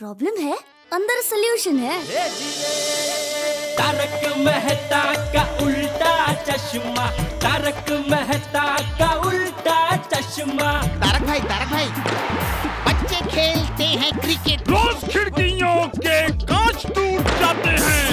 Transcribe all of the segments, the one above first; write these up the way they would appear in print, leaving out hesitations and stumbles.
Problem है, अंदर solution है। तारक मेहता का उल्टा चश्मा, तारक मेहता का उल्टा चश्मा। तारक भाई, बच्चे खेलते हैं क्रिकेट, रोज खिड़कियों के कांच टूट जाते हैं।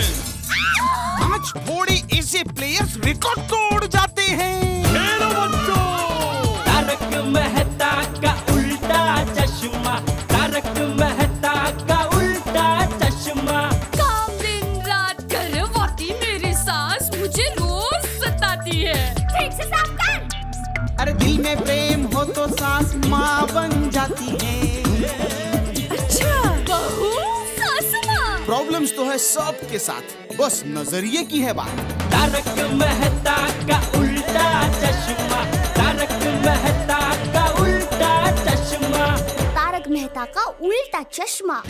आज थोड़े ऐसे प्लेयर्स रिकॉर्ड तोड़ जाते हैं। खेलो बच्चों। तारक मेहता का उल्टा चश्मा, तारक मेहता का उल्टा चश्मा। काम दिन रात करवाती मेरी सास मुझे रोज सताती है। ठीक से साफ कर। अरे दिल में प्रेम हो तो सास माँ बन जाती है। अच्छा, बहू सास माँ। प्रॉब्लम्स तो है सबके साथ, बस नजरिए की है बात। तारक मेहता का उल्टा चश्मा, तारक मेहता का उल्टा चश्मा। तारक मेहता का उल्टा चश्मा।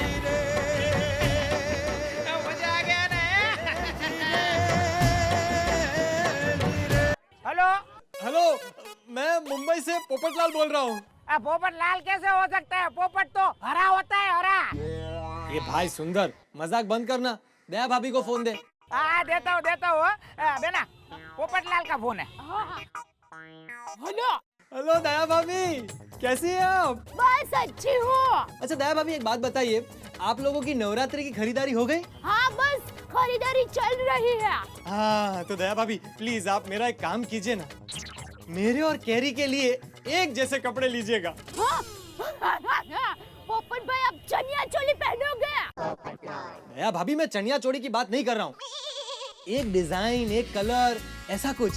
हेलो, मैं मुंबई से पोपटलाल बोल रहा हूँ। पोपट लाल कैसे हो सकता है? पोपट तो हरा होता है, हरा। ये भाई सुंदर, मजाक बंद करना। दया भाभी को फोन दे। देता हूँ देना। पोपट लाल का फोन है। हेलो। हेलो दया भाभी, कैसी हैं आप? बस अच्छी हूँ। अच्छा दया भाभी, एक बात बताइए, आप लोगों की नवरात्रि की खरीदारी हो गई? हाँ, बस खरीदारी चल रही है। हाँ तो दया भाभी प्लीज आप मेरा एक काम कीजिए ना, मेरे और कैरी के लिए एक जैसे कपड़े लीजिएगा। हाँ? पोपट भाई अब चनिया चोली पहनोगे? दया भाभी मैं चनिया चोली की बात नहीं कर रहा हूँ, एक डिजाइन, एक कलर, ऐसा कुछ,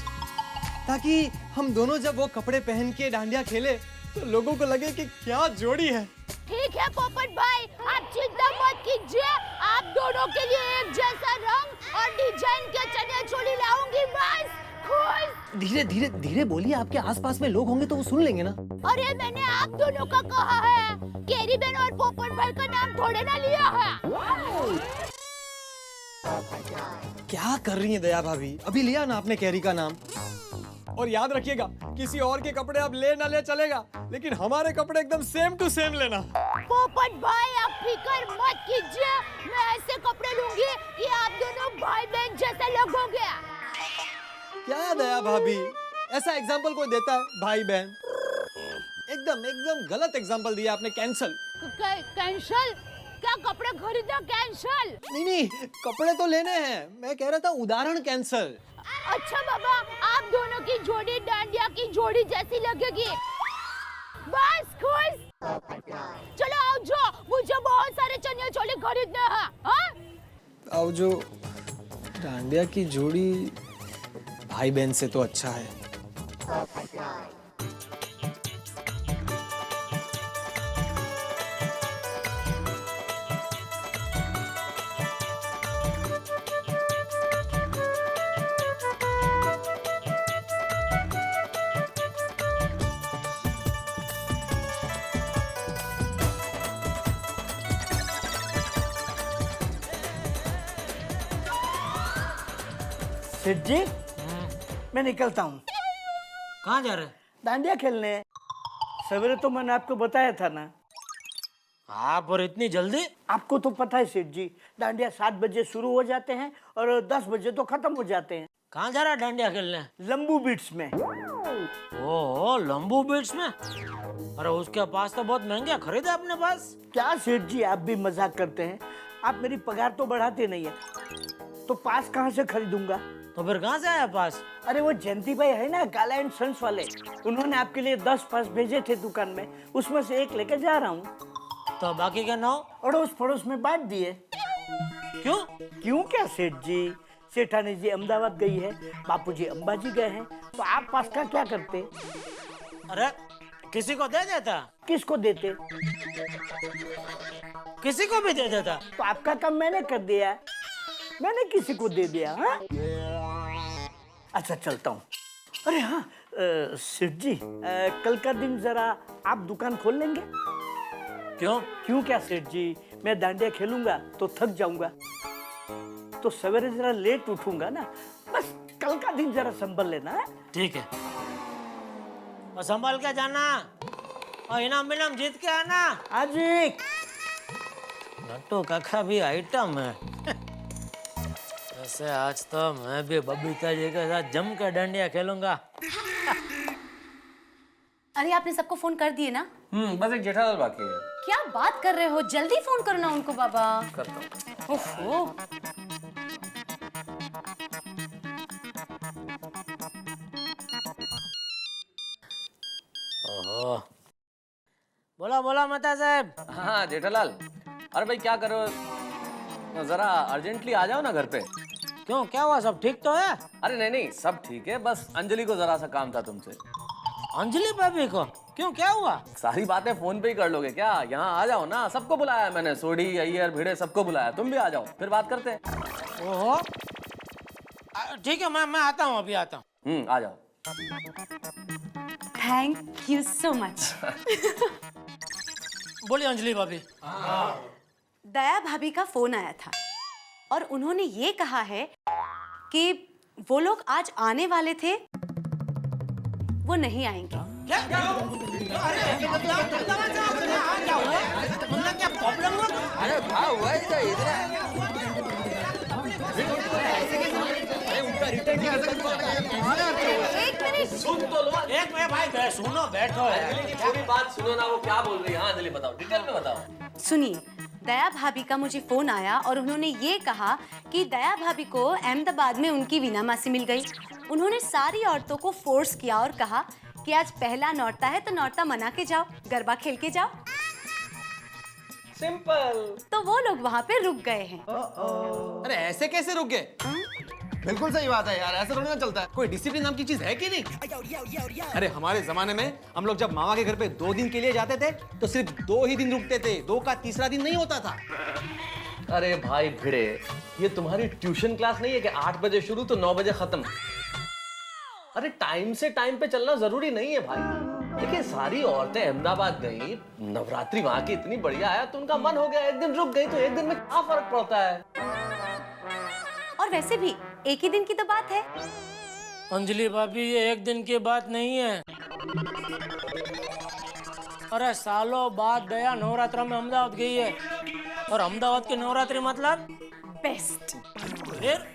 ताकि हम दोनों जब वो कपड़े पहन के डांडिया खेले तो लोगों को लगे कि क्या जोड़ी है। ठीक है पोपट भाई, आप चिंता मत कीजिए, आप दोनों के लिए एक जैसा रंग और डिजाइन के चनिया चोली लाऊंगी। बस खुश। धीरे धीरे धीरे बोलिए, आपके आसपास में लोग होंगे तो वो सुन लेंगे ना। अरे मैंने आप दोनों का कहा है, केरी बहन और पोपट भाई का नाम थोड़े ना लिया है। क्या कर रही हैं दया भाभी, अभी लिया ना आपने कैरी का नाम। और याद रखिएगा, किसी और के कपड़े आप ले ना ले चलेगा, लेकिन हमारे कपड़े एकदम सेम टू सेम लेना। पोपट भाई आप फिक्र मत कीजिए, मैं ऐसे कपड़े लूंगी कि आप दोनों भाई बहन जैसे लगोगे। क्या दया भाभी, ऐसा एग्जाम्पल कोई देता है भाई बहन? एकदम एकदम गलत एग्जाम्पल दिया आपने, कैंसल। कैंसल? क्या कपड़े खरीदना कैंसल? नहीं, कपड़े तो लेने हैं, मैं कह रहा था उदाहरण कैंसल। अच्छा बाबा, आप दोनों की जोड़ी डांडिया की जोड़ी जैसी लगेगी। बस खुश। चलो आओ जो, मुझे बहुत सारे चनिया चोली खरीदने हैं। हाँ? आओ जो, डांडिया की जोड़ी भाई बहन से तो अच्छा है। सेठ जी, मैं निकलता हूँ। कहाँ जा रहे? डांडिया खेलने। सवेरे तो मैंने आपको बताया था ना। आप और इतनी जल्दी? आपको तो पता है सेठ जी, डांडिया 7 बजे शुरू हो जाते हैं और 10 बजे तो खत्म हो जाते हैं। कहाँ जा रहा है डांडिया खेलने? लंबू बीट्स में। ओह, लंबू बीट्स में? अरे उसके पास तो बहुत महंगे खरीदे अपने पास। क्या सेठ जी, आप भी मजाक करते हैं। आप मेरी पगार तो बढ़ाते नहीं है, तो पास कहाँ से खरीदूंगा? तो फिर कहाँ से आया पास? अरे वो जयंती भाई है ना, गाला एंड सन्स वाले, उन्होंने आपके लिए 10 पास भेजे थे दुकान में, उसमें से एक लेके जा रहा हूँ। तो बाकी के 9 अड़ोस पड़ोस में बांट दिए। क्यों? क्यों क्या सेठ जी, सेठानी जी अहमदाबाद गई है, बापूजी अंबाजी गए हैं, तो आप पास का क्या करते? अरे किसी को दे देता। किसको देते? किसी को भी दे देता। तो आपका काम मैंने कर दिया, मैंने किसी को दे दिया। हाँ? अच्छा चलता हूँ। अरे हाँ सेठ जी, कल का दिन जरा आप दुकान खोल लेंगे? क्यों? क्यों क्या सेठ जी, मैं डांडिया खेलूंगा तो थक जाऊंगा, तो सवेरे जरा लेट उठूंगा ना, बस कल का दिन जरा संभल लेना है। ठीक है, और संभाल के जाना और इनाम विनाम जीत के आना। आज एक नट्टू काका भी आइटम है। वैसे आज तो मैं भी बबीता जी के साथ जम कर डांडिया खेलूंगा। अरे आपने सबको फोन कर दिए ना? बस एक जेठालाल बाकी है। क्या बात कर रहे हो, जल्दी फोन करो ना उनको बाबा। करता हूँ। ओहो। ओहो, बोला बोला मेहता साहब। हाँ जेठालाल, अरे भाई क्या कर रहे हो, जरा अर्जेंटली आ जाओ ना घर पे। क्यों, क्या हुआ, सब ठीक तो है? अरे नहीं नहीं सब ठीक है, बस अंजलि को जरा सा काम था तुमसे। अंजलि भाभी को? क्यों, क्या हुआ? सारी बातें फोन पे ही कर लोगे क्या? यहाँ आ जाओ ना, सबको बुलाया मैंने, सोडी अय्यर भिड़े सबको बुलाया, तुम भी आ जाओ फिर बात करते हैं। ओहो, ठीक है, मैं आता हूँ, अभी आता हूँ। आ जाओ। Thank you so much. बोलिए अंजलि भाभी। दया भाभी का फोन आया था और उन्होंने ये कहा है कि वो लोग आज आने वाले थे, वो नहीं आएंगे। क्या प्रॉब्लम हुआ? अरे भाई वही तो इधर एक मिनट भाई, सुनो, बैठो। पूरी बात सुनो ना, वो क्या बोल रही है? हाँ अंजलि बताओ, डिटेल में बताओ। सुनिए, दया भाभी का मुझे फोन आया और उन्होंने ये कहा कि दया भाभी को अहमदाबाद में उनकी वीना मासी मिल गई। उन्होंने सारी औरतों को फोर्स किया और कहा कि आज पहला नौरता है तो नौरता मना के जाओ, गरबा खेल के जाओ। सिंपल। तो वो लोग वहाँ पे रुक गए हैं। अरे ऐसे कैसे रुक गए? बिल्कुल सही बात है यार, ऐसे थोड़ी ना चलता है। कोई डिसिप्लिन नाम की चीज है कि नहीं? अरे हमारे जमाने में हम लोग जब मामा के घर पे 2 दिन के लिए जाते थे तो सिर्फ 2 ही दिन रुकते थे, 2 का तीसरा दिन नहीं होता था। अरे भाई भिड़े, ये तुम्हारी ट्यूशन क्लास नहीं है कि 8 बजे शुरू तो 9 बजे खत्म। अरे टाइम से टाइम पे चलना जरूरी नहीं है भाई। देखिए सारी औरतें अहमदाबाद गई, नवरात्रि वहां की इतनी बढ़िया है तो उनका मन हो गया, एक दिन रुक गई तो एक दिन में क्या फर्क पड़ता है? और वैसे भी एक ही दिन की तो बात है। अंजलि भाभी, ये एक दिन की बात नहीं है। अरे सालों बाद दया नवरात्रि में अहमदाबाद गई है, और अहमदाबाद की नवरात्रि मतलब बेस्ट। फिर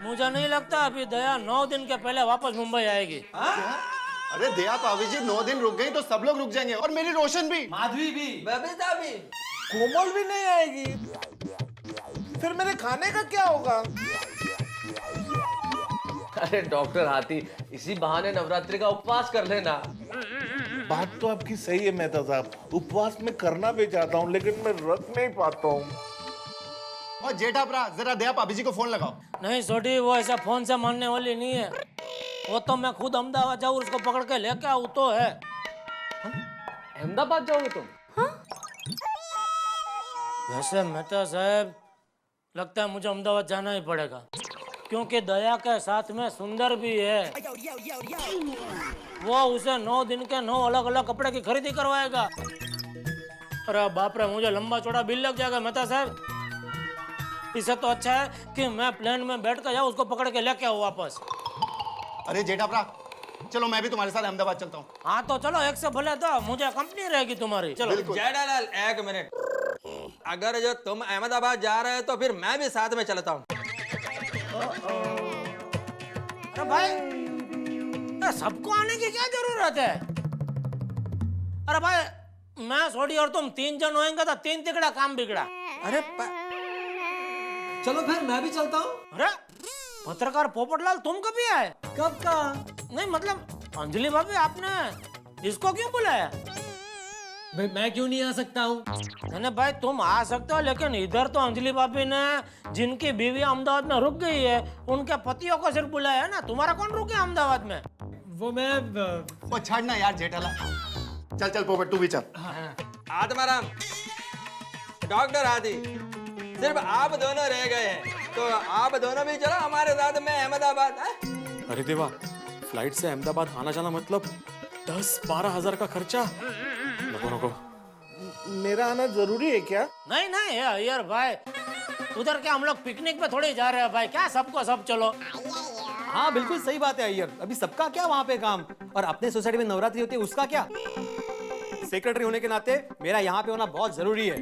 मुझे नहीं लगता अभी दया 9 दिन के पहले वापस मुंबई आएगी। अरे दया भाभी जी 9 दिन रुक गई तो सब लोग रुक जाएंगे, और मेरी रोशन भी, माधवी भी, बबीता भी, कोमल भी नहीं आएगी, फिर मेरे खाने का क्या होगा? अरे डॉक्टर हाथी, इसी बहाने नवरात्रि का उपवास कर लेना। बात तो आपकी सही है मेहता साहब, उपवास में करना भी चाहता हूँ लेकिन मैं रख नहीं पाता हूँ। और जेठा भरा जरा दया भाभी जी को फोन लगाओ। नहीं सोडी, वो ऐसा फोन से मानने वाली नहीं है। वो तो मैं खुद अहमदाबाद जाऊँ, उसको पकड़ के लेके आऊँ तो है। अहमदाबाद जाओगे तुम? वैसे मेहता साहब, लगता है मुझे अहमदाबाद जाना ही पड़ेगा, क्योंकि दया के साथ में सुंदर भी है। वो उसे 9 दिन के 9 अलग अलग कपड़े की खरीदी करवाएगा। अरे बाप रे, मुझे लंबा चौड़ा बिल लग जाएगा मेहता साहब। इससे तो अच्छा है कि मैं प्लेन में बैठ कर जाऊँ, उसको पकड़ के लेके आऊँ वापस। अरे जेठा भरा, चलो मैं भी तुम्हारे साथ अहमदाबाद चलता हूँ। हाँ तो चलो, एक से भले दो, मुझे कंपनी रहेगी तुम्हारी। चलो। जेठालाल, एक मिनट, अगर जो तुम अहमदाबाद जा रहे हो तो फिर मैं भी साथ में चलता हूँ। अरे भाई, सबको आने की क्या जरूरत है? अरे भाई, मैं सोडी और तुम 3 जन होएंगे तो 3 तिकड़ा काम बिगड़ा। अरे चलो फिर मैं भी चलता हूँ। अरे पत्रकार पोपटलाल, तुम कभी आए? कब का? नहीं मतलब अंजलि भाभी, आपने इसको क्यों बुलाया? भाई मैं क्यों नहीं आ सकता हूँ? नहीं भाई, तुम आ सकते हो, लेकिन इधर तो अंजलि भाभी ने जिनकी बीवी अहमदाबाद में रुक गई है उनके पतियों को सिर्फ बुलाया है ना। तुम्हारा कौन रुके अहमदाबाद में? वो मैं वो छाड़ना यार जेठाला, चल चल पोपट तू भी चल। आत्माराम, डॉक्टर आदि, सिर्फ आप दोनों रह गए हैं, तो आप दोनों भी चलो हमारे साथ में अहमदाबाद। अरे देवा, फ्लाइट से अहमदाबाद आना जाना मतलब 10-12 हजार का खर्चा। नको, मेरा आना जरूरी है क्या? नहीं नहीं यार भाई, उधर क्या हम लोग पिकनिक पे थोड़ी जा रहे हैं भाई, क्या सबको सब चलो। हाँ बिल्कुल सही बात है अय्यर, अभी सबका क्या वहाँ पे काम, और अपने सोसाइटी में नवरात्रि होती है उसका क्या। सेक्रेटरी होने के नाते मेरा यहाँ पे होना बहुत जरूरी है,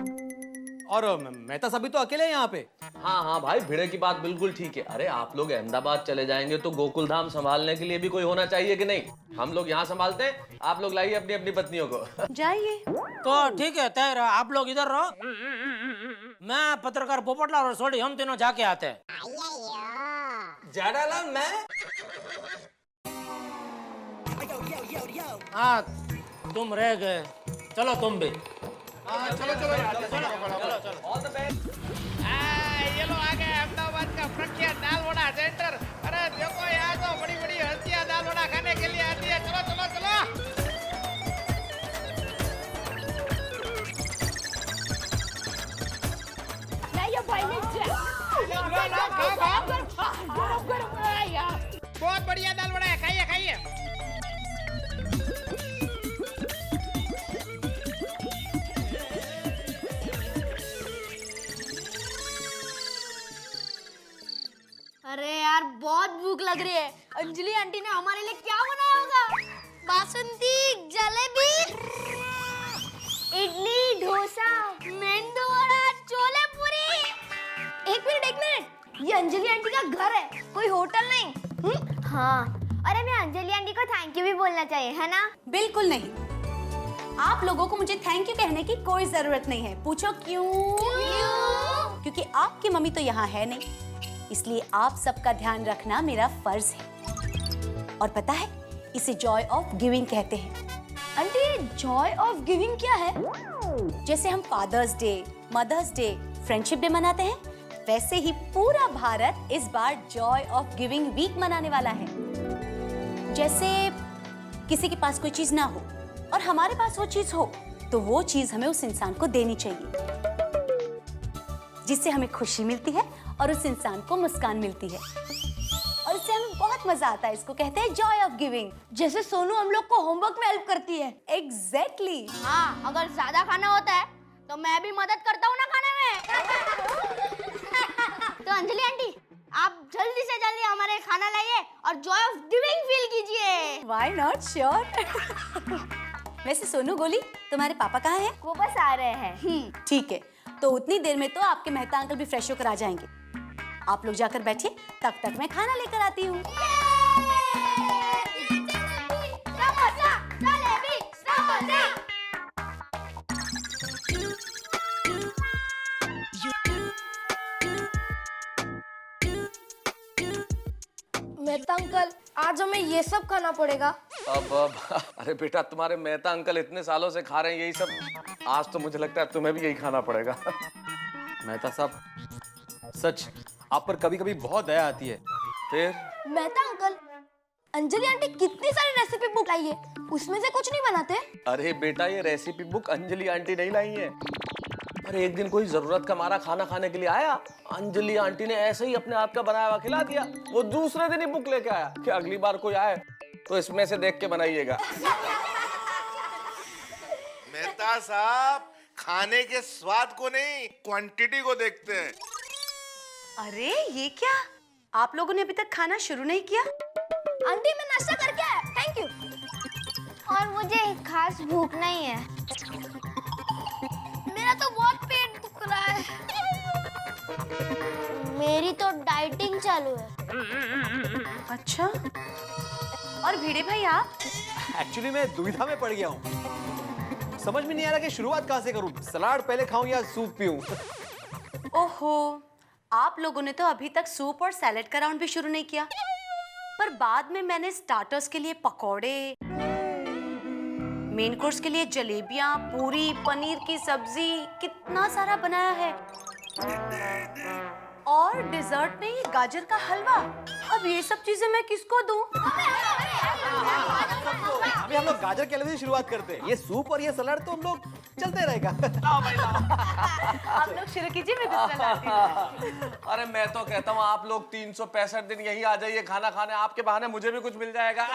और मेहता साहब भी तो अकेले हैं यहाँ पे। हाँ हाँ भाई, भिड़े की बात बिल्कुल ठीक है। अरे आप लोग अहमदाबाद चले जाएंगे तो गोकुल धाम संभालने के लिए भी कोई होना चाहिए कि नहीं? हम लोग यहाँ संभालते हैं, आप लोग लाइए अपनी अपनी पत्नियों को। जाइए। तो ठीक है, तय रहा, आप लोग इधर रहो, मैं पत्रकार पोपटलाल और सोडी हम तीनों जाके आते हैं। जेठालाल मैं? हाँ तुम रह गए, चलो तुम भी। चलो चलो ऑल द बेस्ट। ये लो आ गए अहमदाबाद का प्रख्यात दाल वड़ा सेंटर। अरे देखो यहाँ तो बड़ी बड़ी हस्तियाँ दाल वड़ा खाने के लिए आती है। चलो चलो चलो। नहीं ये पहले गरम है यार। बहुत बढ़िया दाल वड़ा है, खाइए खाइए। अरे यार बहुत भूख लग रही है। अंजलि आंटी ने हमारे लिए क्या बनाया होगा? बासुंदी, जलेबी, इडली, डोसा, मेंदू वड़ा, छोले पूरी। एक मिनट, ये अंजलि आंटी का घर है, कोई होटल नहीं। हाँ, अरे मैं अंजलि आंटी को थैंक यू भी बोलना चाहिए, है ना? बिल्कुल नहीं। आप लोगों को मुझे थैंक यू कहने की कोई जरूरत नहीं है। पूछो क्यों? क्योंकि आपकी मम्मी तो यहाँ है नहीं, इसलिए आप सबका ध्यान रखना मेरा फर्ज है। और पता है, इसे जॉय ऑफ गिविंग कहते हैं। आंटी, जॉय ऑफ गिविंग क्या है? जैसे हम Father's Day, Mother's Day, Friendship Day मनाते हैं, वैसे ही पूरा भारत इस बार जॉय ऑफ गिविंग वीक मनाने वाला है। जैसे किसी के पास कोई चीज ना हो और हमारे पास वो चीज हो, तो वो चीज हमें उस इंसान को देनी चाहिए, जिससे हमें खुशी मिलती है और उस इंसान को मुस्कान मिलती है, और इससे हमें बहुत मजा आता है। इसको कहते हैं जॉय ऑफ गिविंग। जैसे सोनू हम लोग को होमवर्क में हेल्प करती है। एग्जैक्टली। हाँ, अगर ज्यादा खाना होता है तो मैं भी मदद करता हूँ ना खाने में। तो अंजलि आंटी, आप जल्दी से जल्दी हमारे खाना लाइए और जॉय ऑफ गिविंग फील कीजिए। Why not, sure. वैसे सोनू गोली, तुम्हारे पापा कहाँ हैं? वो बस आ रहे हैं। ठीक है, तो उतनी देर में तो आपके मेहता अंकल भी फ्रेश होकर आ जाएंगे। आप लोग जाकर बैठिए, तब तक मैं खाना लेकर आती हूँ। समोसा, जलेबी, समोसा। मेहता अंकल, आज हमें ये सब खाना पड़ेगा। अब अरे बेटा, तुम्हारे मेहता अंकल इतने सालों से खा रहे हैं यही सब, आज तो मुझे लगता है तुम्हें भी यही खाना पड़ेगा। मेहता साहब, सच आप पर कभी कभी बहुत दया आती है। फिर मेहता अंकल, अंजलि आंटी कितनी सारी रेसिपी बुक लाई है, उसमें से कुछ नहीं बनाते? अरे बेटा, ये रेसिपी बुक अंजलि आंटी नहीं लाई है। अरे एक दिन कोई जरूरत का मारा खाना खाने के लिए आया, अंजलि आंटी ने ऐसे ही अपने हाथ का बनाया हुआ खिला दिया। वो दूसरे दिन ही बुक लेके आया कि अगली बार कोई आए तो इसमें से देख के बनाइएगा। मेहता साहब, खाने के स्वाद को नहीं, क्वांटिटी को देखते हैं। अरे ये क्या, आप लोगों ने अभी तक खाना शुरू नहीं किया? आंटी, मैं नाश्ता करके आया, थैंक यू। और मुझे खास भूख नहीं है, मेरा तो बहुत पेट दुख रहा है। मेरी तो डाइटिंग चालू है। अच्छा, और भिड़े भाई आप? एक्चुअली मैं दुविधा में पड़ गया हूँ, समझ में नहीं आ रहा कि शुरुआत कहाँ से करूँ, सलाद पहले खाऊं या सूप पीऊं। ओहो, आप लोगों ने तो अभी तक सूप और सैलेड का राउंड भी शुरू नहीं किया, पर बाद में मैंने स्टार्टर्स के लिए पकौड़े, मेन कोर्स के लिए जलेबियां, पूरी, पनीर की सब्जी, कितना सारा बनाया है, और डिजर्ट में ये गाजर का हलवा। अब ये सब चीजें मैं किसको दूं? अभी हम लोग गाजर के हलवे से शुरुआत करते हैं, ये सूप और ये सलाद तो हम लोग चलते रहेगा। आप लोग शुरू कीजिए, मैं दूसरा लाती हूं। अरे मैं तो कहता हूँ आप लोग 365 दिन यहीं आ जाइए खाना खाने, आपके बहाने मुझे भी कुछ मिल जाएगा।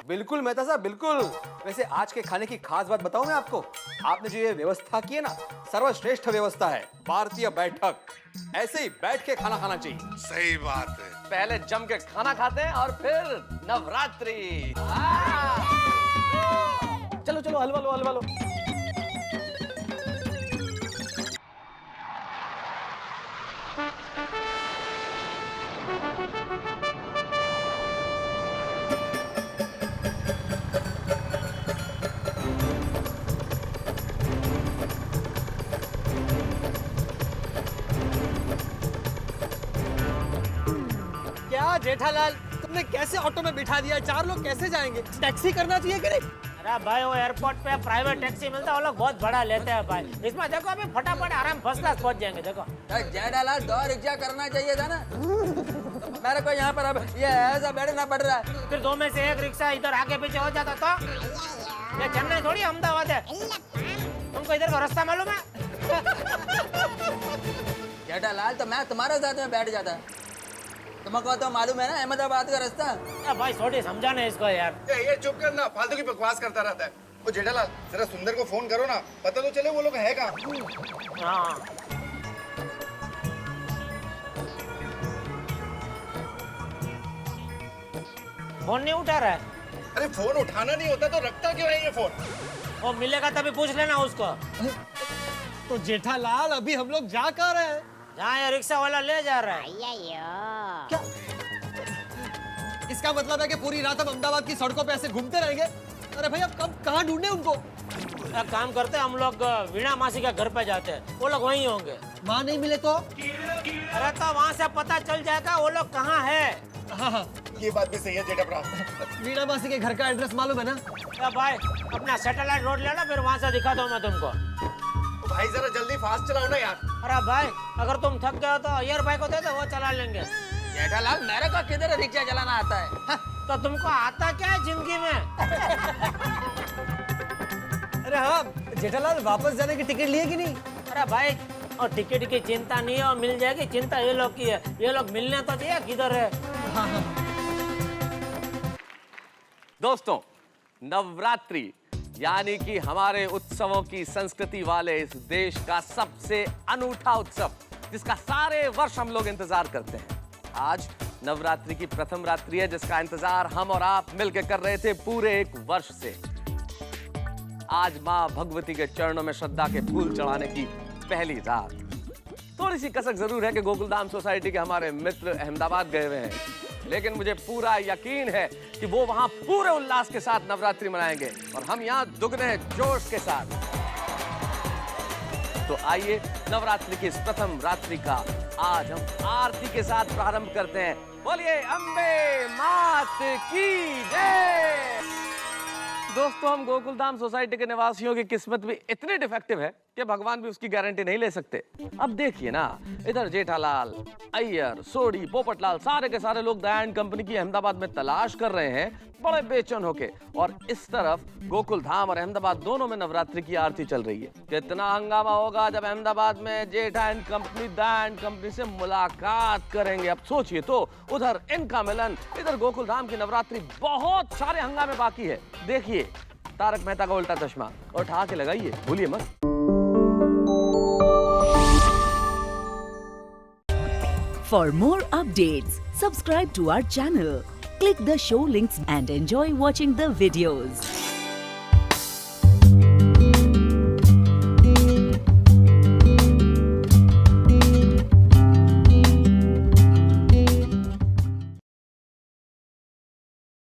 बिल्कुल मेहता साहब, बिल्कुल। वैसे आज के खाने की खास बात बताऊं मैं आपको, आपने जो ये व्यवस्था की है ना, सर्वश्रेष्ठ व्यवस्था है, भारतीय बैठक। ऐसे ही बैठ के खाना खाना चाहिए। सही बात है। पहले जम के खाना खाते हैं और फिर नवरात्रि। चलो चलो, हलवा लो, हलवा लो। जेठालाल, तुमने कैसे ऑटो में बिठा दिया? 4 लोग कैसे जाएंगे? टैक्सी करना चाहिए कि नहीं? अरे भाई वो एयरपोर्ट पे प्राइवेट टैक्सी मिलता है, वो लोग बहुत बड़ा लेते हैं भाई। इसमें देखो अभी फटाफट आराम फर्स्ट क्लास पहुंच जाएंगे। देखो जेठालाल 2 रिक्शा करना चाहिए था ना। मेरे को यहाँ पर अब ये ऐसा बैठना पड़ रहा है। फिर 2 में से 1 रिक्शा इधर आगे पीछे हो जाता तो ये चेन्नई थोड़ी अहमदाबाद है। तुमको इधर का रास्ता मालूम है? जेठालाल तो मैं तुम्हारे साथ में बैठ जाता। तुमको तो मालूम है ना अहमदाबाद का रास्ता। भाई थोड़ी समझाना इसको यार। ये चुप करना, फालतू की बकवास करता रहता है। वो जेठालाल जरा सुंदर को फोन करो ना, पता तो चले वो लोग है कहाँ। हाँ फोन नहीं उठा रहा है। अरे फोन उठाना नहीं होता तो रखता क्यों है ये फोन? वो मिलेगा तभी पूछ लेना उसको। तो जेठालाल अभी हम लोग जा कहाँ रहे हैं? जहाँ ये रिक्शा वाला ले जा रहा है। क्या? इसका मतलब है कि पूरी रात हम अहमदाबाद की सड़कों पे ऐसे घूमते रहेंगे? अरे भाई अब कब कहाँ ढूंढने उनको? एक काम करते हैं, हम लोग वीणा मासी के घर पे जाते हैं, वो लोग वहीं होंगे। माँ नहीं मिले तो? अरे तो वहाँ से पता चल जाएगा वो लोग कहाँ है। हाँ, ये बात भी सही है जेठा। वीणा मासी के घर का एड्रेस मालूम है ना? भाई अपना सैटेलाइट रोड ले लो, फिर वहाँ से दिखा दूँ मैं तुमको। भाई जरा जल्दी फास्ट चलाओ ना यार। अरे भाई अगर तुम थक गए तो अय्यर भाई को दे दो, वो चला लेंगे। जेठालाल मेरे को किधर रिक्शा चलाना आता है? तो तुमको आता क्या है जिंदगी में? अरे हाँ जेठालाल, वापस जाने की टिकट लिए कि नहीं? अरे भाई और टिकट की चिंता नहीं है, और मिल जाएगी। चिंता ये लोग की है, ये लोग मिलने तो चाहिए, किधर है? दोस्तों, नवरात्रि यानी कि हमारे उत्सवों की संस्कृति वाले इस देश का सबसे अनूठा उत्सव, जिसका सारे वर्ष हम लोग इंतजार करते हैं। आज नवरात्रि की प्रथम रात्रि है, जिसका इंतजार हम और आप मिलकर कर रहे थे पूरे 1 वर्ष से। आज मां भगवती के चरणों में श्रद्धा के फूल चढ़ाने की पहली रात। थोड़ी सी कसक जरूर है कि गोकुलधाम सोसाइटी के हमारे मित्र अहमदाबाद गए हुए हैं, लेकिन मुझे पूरा यकीन है कि वो वहां पूरे उल्लास के साथ नवरात्रि मनाएंगे और हम यहां दुगने जोश के साथ। तो आइए नवरात्रि की इस प्रथम रात्रि का आज हम आरती के साथ प्रारंभ करते हैं। बोलिए अम्बे मात की जय। दोस्तों, हम गोकुलधाम सोसाइटी के निवासियों की किस्मत भी इतनी डिफेक्टिव है कि भगवान भी उसकी गारंटी नहीं ले सकते। अब देखिए ना, इधर जेठालाल, अय्यर, सोडी, पोपटलाल, सारे के सारे लोग दया एंड कंपनी की अहमदाबाद में तलाश कर रहे हैं बड़े बेचैन होके, और इस तरफ गोकुलधाम और अहमदाबाद दोनों में नवरात्रि की आरती चल रही है। कितना हंगामा होगा जब अहमदाबाद में Jetha and company Daya and company से मुलाकात करेंगे। अब सोचिए तो, उधर इनका मिलन, इधर गोकुलधाम की नवरात्रि, बहुत सारे हंगामे बाकी है। देखिए तारक मेहता का उल्टा चश्मा, और उठा के लगाइए, भूलिए मत। For more updates, subscribe to our channel, click the show links and enjoy watching the videos.